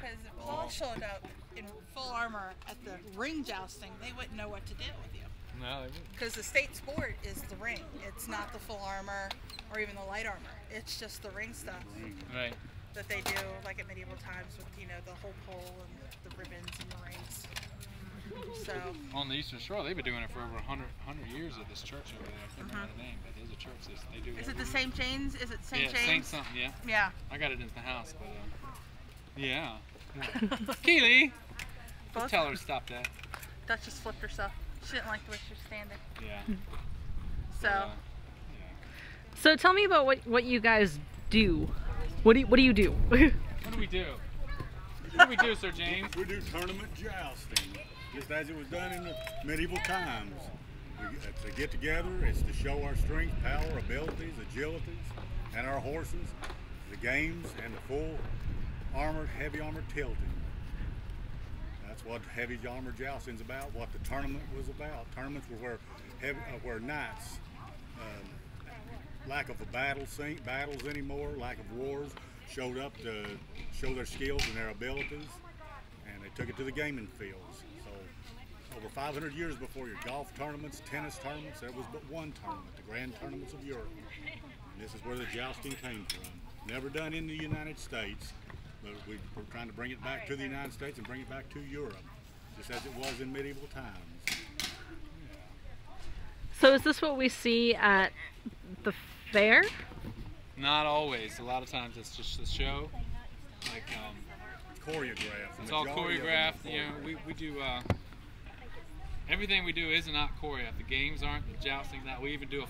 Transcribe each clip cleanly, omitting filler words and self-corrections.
Because if Paul showed up in full armor at the ring jousting, they wouldn't know what to do with you. No, they wouldn't. Because the state sport is the ring. It's not the full armor or even the light armor. It's just the ring stuff Right. that they do, like at medieval times with, you know, the whole pole and the ribbons and the rings. So On the Eastern Shore, they've been doing it for over 100 years at this church over there. I can't remember the name, but there's a church they do. is it the same chains? Is it St. Yeah, James? Saint something, yeah. Yeah. I got it in the house, but yeah. Keely, Both tell her to stop that. Duchess flipped herself. She didn't like the way she was standing. Yeah. So Yeah. So tell me about what you guys do. What do you do? What do we do? What do we do, Sir James? We do tournament jousting, just as it was done in the medieval times. To get together, it's to show our strength, power, abilities, agilities, and our horses, the games, and the full armored, heavy armored tilting. That's what heavy armored jousting's about, what the tournament was about. Tournaments were where knights, lack of a battles anymore, lack of wars, showed up to show their skills and their abilities, and they took it to the gaming fields. So over 500 years before your golf tournaments, tennis tournaments, there was but one tournament, the Grand Tournaments of Europe. And this is where the jousting came from. Never done in the United States, but we're trying to bring it back to the United States and bring it back to Europe, just as it was in medieval times. So is this what we see at the fair? Not always. A lot of times it's just a show. Like Choreographed. it's all choreographed. You know, we do everything we do is not choreographed. The games aren't, the jousting. That we even do a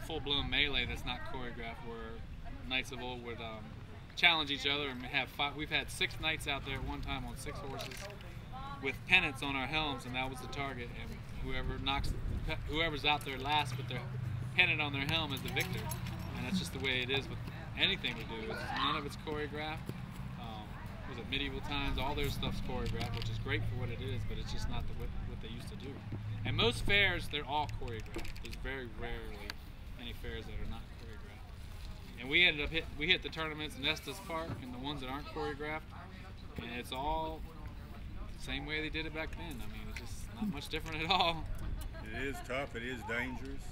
full-blown melee that's not choreographed, where knights of old would challenge each other and have five. We've had 6 knights out there at one time on 6 horses with pennants on our helms, and that was the target. And whoever's out there last with their pennant on their helm is the victor. And that's just the way it is with anything we do. None of it's choreographed. Was it medieval times? All their stuff's choreographed, which is great for what it is, but it's just not what they used to do. And most fairs, they're all choreographed. There's very rarely any fairs that are not choreographed. And we ended up we hit the tournaments in Estes Park and the ones that aren't choreographed, and it's all the same way they did it back then. I mean, it's just not much different at all. It is tough, it is dangerous,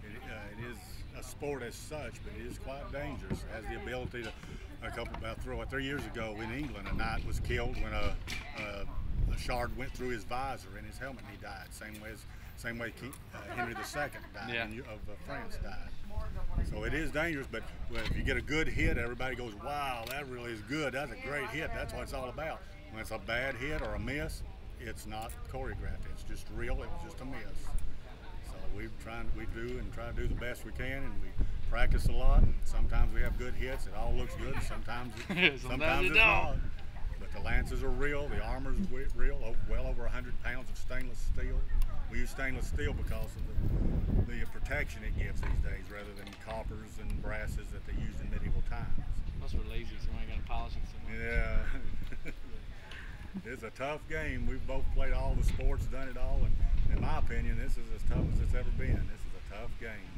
it is a sport as such, but it is quite dangerous. It has the ability to, about 3 years ago in England, a knight was killed when a shard went through his visor in his helmet and he died. Same way Henry II died, of France died. So it is dangerous, but if you get a good hit, everybody goes, wow, that really is good, that's a great hit, that's what it's all about. When it's a bad hit or a miss, it's not choreographed, it's just real, it was just a miss. So we try to do the best we can, and we practice a lot. Sometimes we have good hits, it all looks good, sometimes it's not. But the lances are real, the armor's real, well over 100 pounds of stainless steel. We use stainless steel because of the protection it gives these days, rather than coppers and brasses that they used in medieval times. Plus we're lazy, so we ain't got to polish it so much. Yeah. It's a tough game. We've both played all the sports, done it all, and in my opinion, this is as tough as it's ever been. This is a tough game.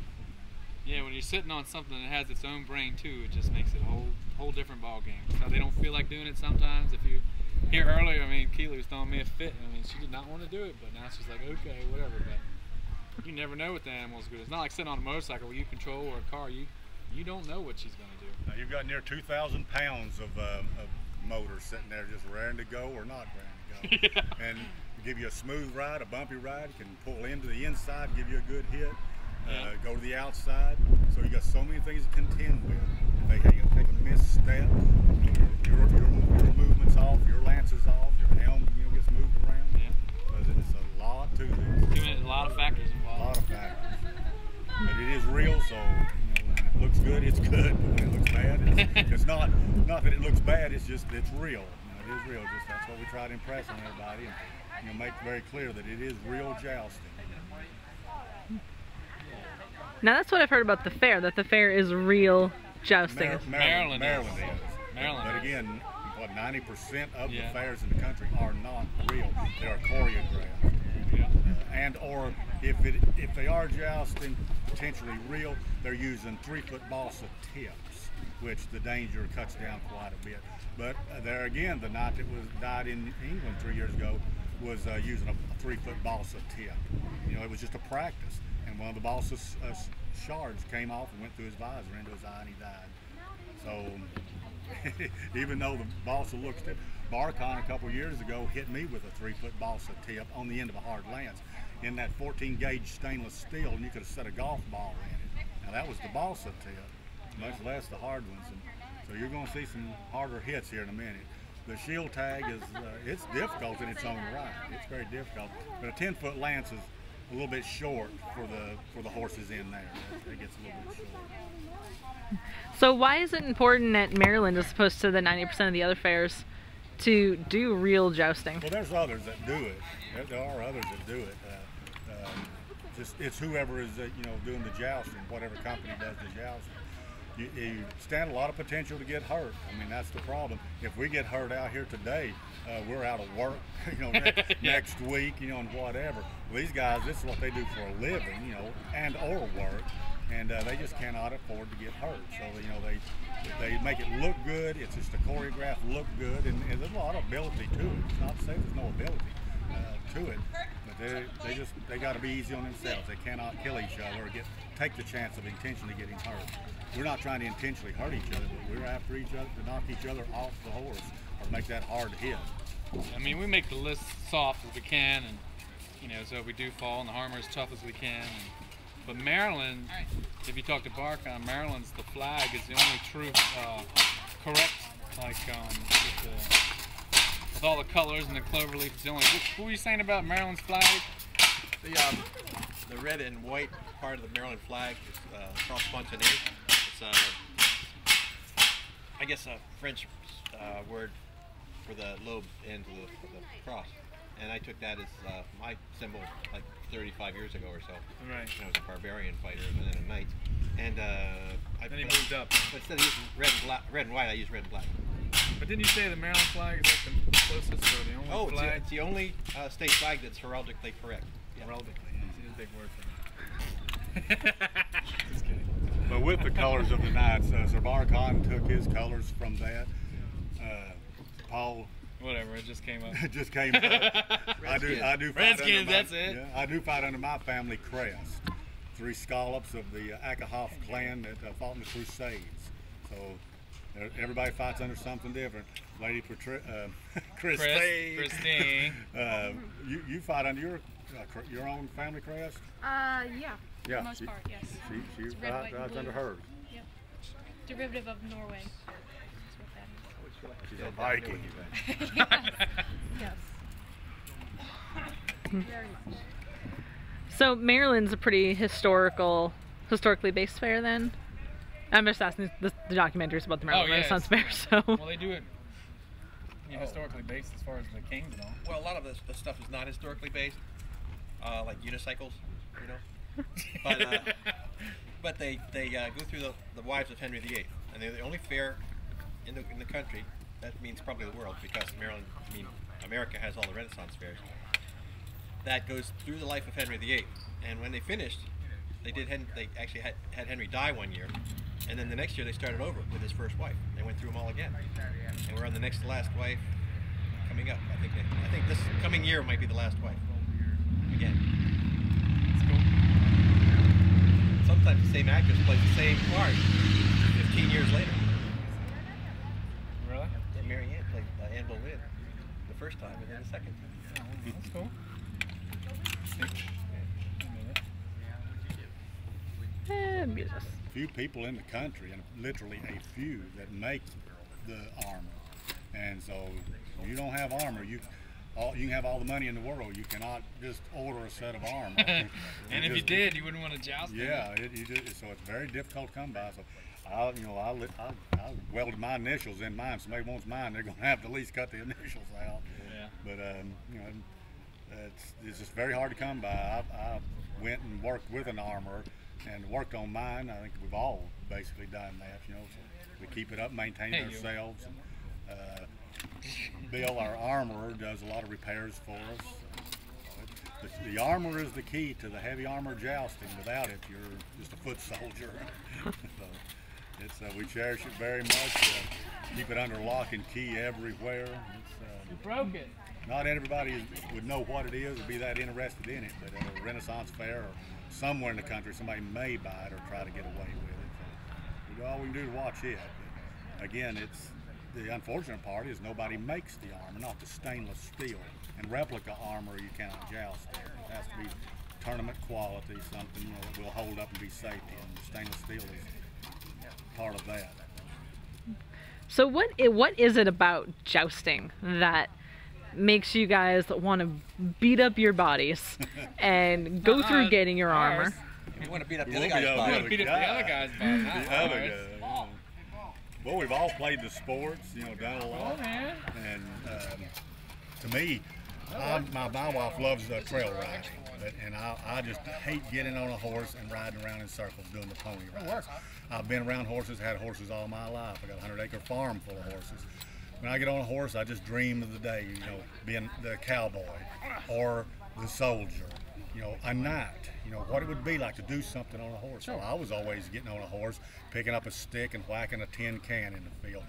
Yeah, when you're sitting on something that has its own brain too, it just makes it a whole different ball game. So they don't feel like doing it sometimes. If you hear earlier, I mean, Keely was throwing me a fit. I mean, she did not want to do it, but now she's like, okay, whatever. But you never know what the animal's good. It's not like sitting on a motorcycle where you control, or a car. You don't know what she's going to do. Now you've got near 2,000 pounds of motor sitting there just raring to go or not raring to go. Yeah. And give you a smooth ride, a bumpy ride, can pull into the inside, give you a good hit, go to the outside. So you got so many things to contend with. They take a misstep, your movement's off, your lance is off, your helm gets moved around. Yeah. Because it's a lot to this. A lot of factors involved. A lot of factors. But it is real, so when it looks good, it's good. But when it looks bad, it's not that it looks bad, it's just it's real. It is real. Just that's what we try to impress on everybody, and make very clear that it is real jousting. Now that's what I've heard about the fair, that the fair is real jousting. Maryland is. Maryland But is. again, what 90% of the Yeah. fairs in the country are not real. They are choreographed. Yeah. and or if they are jousting potentially real, they're using 3-foot balsa tips, which the danger cuts down quite a bit. But there again, the knot that was died in England 3 years ago was using a 3-foot balsa tip. You know, it was just a practice, and one of the balsa shards came off and went through his visor into his eye, and he died. So even though the balsa looks good, Barcon a couple years ago hit me with a 3-foot balsa tip on the end of a hard lance in that 14-gauge stainless steel, and you could have set a golf ball in it. Now that was the balsa tip, much less the hard ones. And so you're going to see some harder hits here in a minute. The shield tag is it's difficult in its own right. It's very difficult, but a 10-foot lance is a little bit short for the horses in there. It gets a little bit short. So why is it important at Maryland as opposed to the 90% of the other fairs to do real jousting? Well, there's others that do it. There are others that do it. Just it's whoever is doing the jousting, whatever company does the jousting. You stand a lot of potential to get hurt. I mean, that's the problem. If we get hurt out here today, we're out of work, next week, and whatever. Well, these guys, this is what they do for a living, and or work, and they just cannot afford to get hurt. So, they make it look good. It's just a choreographed look good, and there's a lot of ability to it. It's not to say there's no ability to it, but they got to be easy on themselves. They cannot kill each other or take the chance of intentionally getting hurt. We're not trying to intentionally hurt each other, but we're after each other to knock each other off the horse or make that hard hit. I mean, we make the list soft as we can, and so if we do fall, and the armor as tough as we can. But Maryland, if you talk to Barcon, Maryland's the flag is the only true correct, like with all the colors and the clover leaf. It's the only. What were you saying about Maryland's flag? The red and white part of the Maryland flag is cross spontané. It's I guess a French word for the lobe end of the cross, and I took that as my symbol like 35 years ago or so. Right. I was a barbarian fighter and then a knight, and then he moved up. But instead of using red and white, I use red and black. But didn't you say the Maryland flag is like the closest or the only flag? It's the only state flag that's heraldically correct. Yeah. Heraldically, it's a big word for me. Just kidding. But with the colors of the Knights, Sir Barcon took his colors from that. Paul. Whatever, it just came up. It just came up. I do fight Redskins, under that's it. Yeah, I do fight under my family crest. 3 scallops of the Akahoff clan that fought in the Crusades. So everybody fights under something different. Lady Christine. You fight under your own family crest? Yeah. For Yeah, the most part, yes. She It's red, white, and fights blue. under hers. Yep. Derivative of Norway. That's what that She's a Viking. is. Yes. Very much. So Maryland's a pretty historically based fair then? I'm just asking the documentaries about the Maryland Renaissance Fair, so. Well, they do it historically based as far as the kings and all. Well, a lot of the stuff is not historically based, like unicycles, But they go through the wives of Henry VIII, and they're the only fair in the country. That means probably the world, because America has all the Renaissance fairs. That goes through the life of Henry VIII, and when they finished, they actually had Henry die one year, and then the next year they started over with his first wife. They went through them all again, and we're on the next to last wife coming up. I think this coming year might be the last wife again. Sometimes the same actress plays the same part 15 years later. Really? Yeah, Mary Ann played Anne Boleyn the first time and then the second time. Oh, that's cool. Few people in the country, and literally a few, that make the armor. And so you don't have armor. You can have all the money in the world. You cannot just order a set of armor. And if you did, you wouldn't want to joust. Yeah, so it's very difficult to come by. So I welded my initials in mine. Somebody wants mine, they're going to have to at least cut the initials out. Yeah. But it's just very hard to come by. I went and worked with an armorer and worked on mine. I think we've all basically done that. So we keep it up, maintain it ourselves. Bill, our armorer, does a lot of repairs for us. the armor is the key to the heavy armor jousting. Without it, you're just a foot soldier. So it's we cherish it very much. Keep it under lock and key everywhere. You broke it. Not everybody would know what it is or be that interested in it, but at a Renaissance fair or somewhere in the country, somebody may buy it or try to get away with it. So we do all we can do to watch it. But again, it's the unfortunate part is nobody makes the armor, not the stainless steel. And replica armor you cannot joust there. It has to be tournament quality, something that will hold up and be safety. And stainless steel is part of that. So what is it about jousting that makes you guys want to beat up your bodies and go through getting your armor? You want to beat up the We'll other guy's body. Beat up the other guy's body. The other guy. Well, we've all played the sports, done a lot. And to me, my wife loves trail riding, and I just hate getting on a horse and riding around in circles doing the pony rides. I've been around horses, had horses all my life. I got a 100-acre farm full of horses. When I get on a horse, I just dream of the day, being the cowboy or the soldier, a knight, what it would be like to do something on a horse. Sure. So I was always getting on a horse, picking up a stick and whacking a tin can in the field,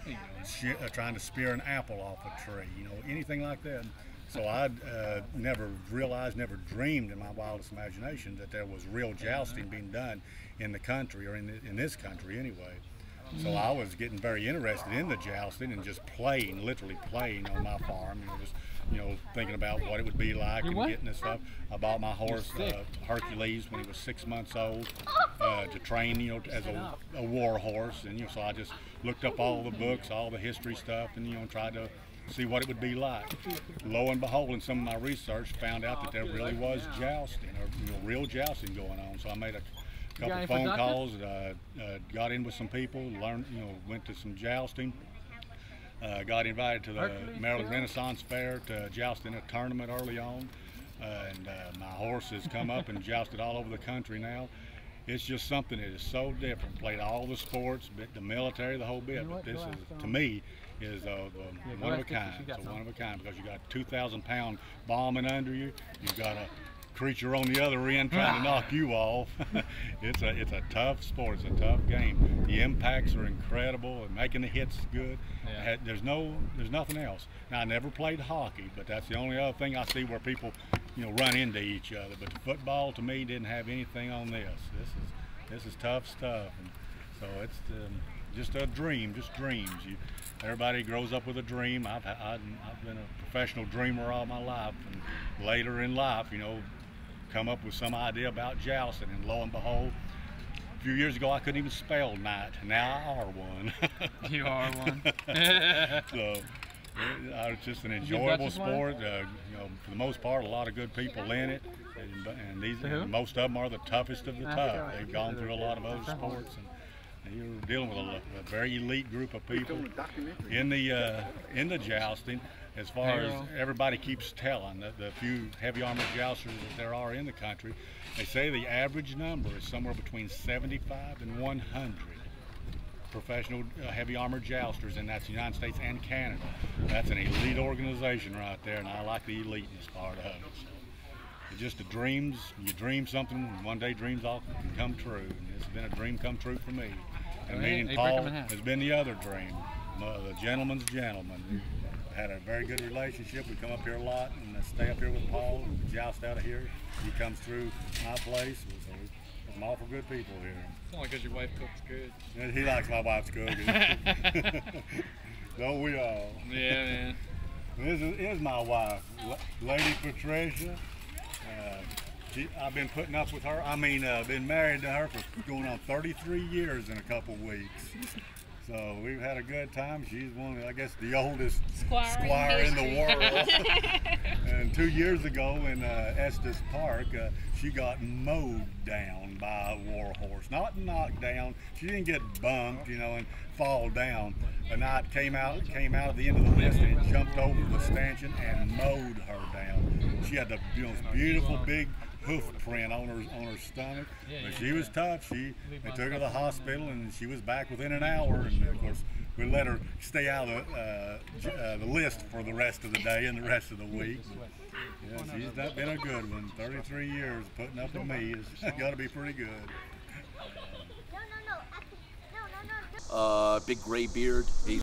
trying to spear an apple off a tree, anything like that. So I never dreamed in my wildest imagination that there was real jousting being done in the country, or in this country anyway. So I was getting very interested in the jousting and just literally playing on my farm, thinking about what it would be like and getting this stuff. I bought my horse Hercules when he was 6 months old to train, as a war horse, and so I just looked up all the books, all the history stuff, and tried to see what it would be like. Lo and behold, in some of my research, found out that there really was jousting, or real jousting going on. So I made a couple phone calls, got in with some people, learned, went to some jousting. Got invited to the Maryland Renaissance Fair to joust in a tournament early on, and my horse has come up and jousted all over the country now. It's just something that is so different. Played all the sports, the military, the whole bit. But this is, to me, is one of a kind. It's a one of a kind because you got a 2,000-pound bombing under you. You've got a creature on the other end trying to knock you off. It's a tough sport. It's a tough game. The impacts are incredible, and making the hits good. Yeah. There's nothing else. Now I never played hockey, but that's the only other thing I see where people, run into each other. But the football to me didn't have anything on this. This is tough stuff, and so it's just a dream, just dreams. Everybody grows up with a dream. I've been a professional dreamer all my life, and later in life, come up with some idea about jousting, and lo and behold, a few years ago I couldn't even spell knight. Now I are one. You are one. So it's just an enjoyable sport. For the most part, a lot of good people in it, and most of them are the toughest of the tough. They've gone through a lot of other sports, and you're dealing with a very elite group of people in the jousting. As far as everybody keeps telling, the few heavy armored jousters that there are in the country, they say the average number is somewhere between 75 and 100 professional heavy armored jousters, and that's the United States and Canada. That's an elite organization right there, and I like the eliteness part of it. So it's just the dreams. You dream something, and one day dreams all can come true. And it's been a dream come true for me. And meeting Paul has been the other dream. The gentleman's gentleman. We had a very good relationship. We come up here a lot and stay up here with Paul and joust out of here. He comes through my place. So I'm all for good people here. It's only because your wife cooks good. And he likes my wife's cooking. Don't we all? Yeah, man. This is my wife, Lady Patricia. I've been putting up with her. Been married to her for going on 33 years in a couple weeks. So we've had a good time. She's one of, I guess, the oldest squire in the world. And 2 years ago in Estes Park, she got mowed down by a war horse. Not knocked down. She didn't get bumped, and fall down. A knight came out at the end of the list and jumped over the stanchion and mowed her down. She had the beautiful big hoof print on her stomach, but she was tough. They took her to the hospital, and she was back within an hour. And of course, we let her stay out of the list for the rest of the day and the rest of the week. Yeah, she's not been a good one. 33 years putting up with me has got to be pretty good. Big gray beard.